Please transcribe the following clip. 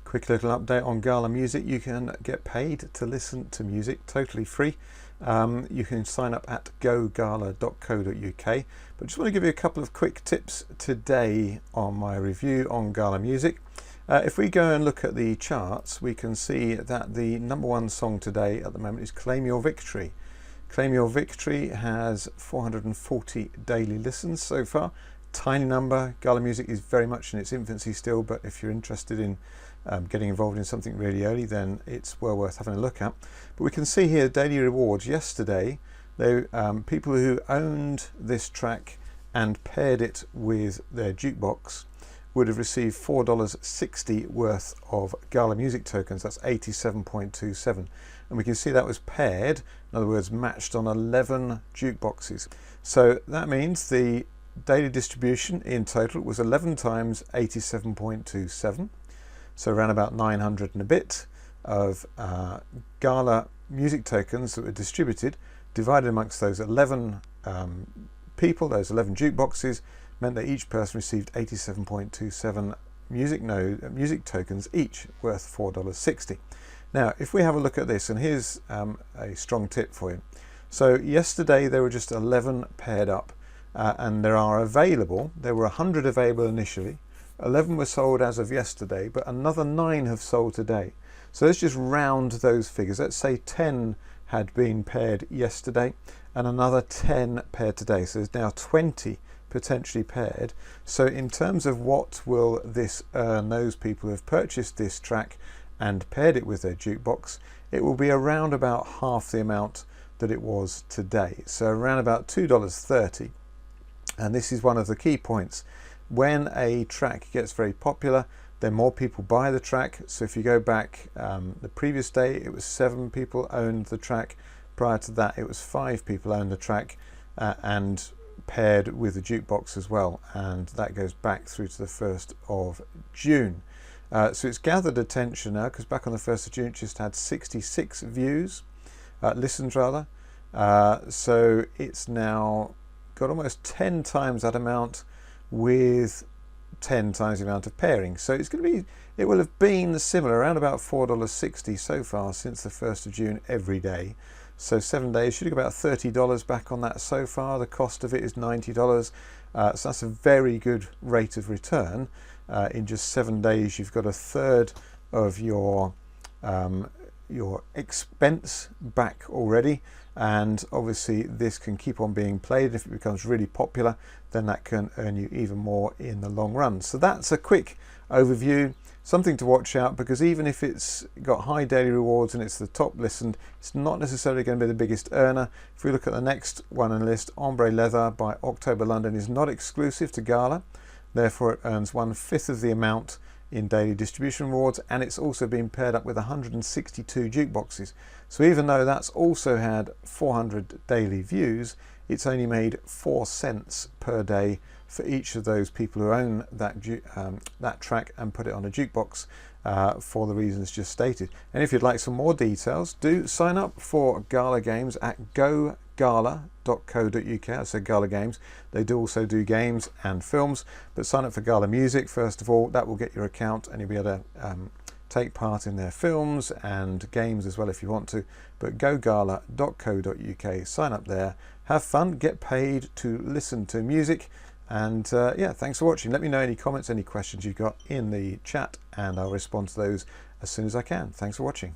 Quick little update on Gala Music. You can get paid to listen to music totally free. You can sign up at gogala.co.uk, but just want to give you a couple of quick tips today on my review on Gala Music. If we go and look at the charts, we can see that the #1 song today at the moment is Claim Your Victory. Claim Your Victory has 440 daily listens so far. Tiny number. Gala Music is very much in its infancy still, but if you're interested in getting involved in something really early, then it's well worth having a look at. But we can see here daily rewards. Yesterday, people who owned this track and paired it with their jukebox would have received $4.60 worth of Gala Music tokens. That's 87.27, and we can see that was paired, in other words matched, on 11 jukeboxes. So that means the daily distribution in total was 11 times 87.27, so around about 900 and a bit of Gala Music tokens that were distributed, divided amongst those 11 people, those 11 jukeboxes, meant that each person received 87.27 music tokens, each worth $4.60. Now, if we have a look at this, and here's a strong tip for you. So yesterday there were just 11 paired up, and there were 100 available initially. 11 were sold as of yesterday, but another 9 have sold today. So let's just round those figures. Let's say 10 had been paired yesterday and another 10 paired today. So there's now 20 potentially paired. So in terms of what will this earn those people who have purchased this track and paired it with their jukebox, it will be around about half the amount that it was today. So around about $2.30. And this is one of the key points. When a track gets very popular, then more people buy the track. So if you go back the previous day, it was 7 people owned the track. Prior to that, it was 5 people owned the track and paired with the jukebox as well. And that goes back through to the 1st of June. So it's gathered attention now, because back on the 1st of June, it just had 66 listens rather. So it's now got almost 10 times that amount, with 10 times the amount of pairing. So it will have been similar, around about $4.60 so far since the 1st of June every day. So 7 days, should have got about $30 back on that so far. The cost of it is $90. So that's a very good rate of return. In just 7 days, you've got a third of your expense back already. And obviously this can keep on being played. If it becomes really popular, then that can earn you even more in the long run. So that's a quick overview, something to watch out, because even if it's got high daily rewards and it's the top listened, it's not necessarily going to be the biggest earner. If we look at the next one on the list, Ombre Leather by October London is not exclusive to Gala, therefore it earns 1/5 of the amount in daily distribution rewards, and it's also been paired up with 162 jukeboxes. So even though that's also had 400 daily views, it's only made 4 cents per day for each of those people who own that track and put it on a jukebox for the reasons just stated. And if you'd like some more details, do sign up for Gala Games at gogala.co.uk. I said Gala Games. They do also do games and films, but sign up for Gala Music first of all. That will get your account, and you'll be able to take part in their films and games as well if you want to. But gogala.co.uk, sign up there, have fun, get paid to listen to music. And yeah, thanks for watching. Let me know any comments, any questions you've got in the chat, and I'll respond to those as soon as I can. Thanks for watching.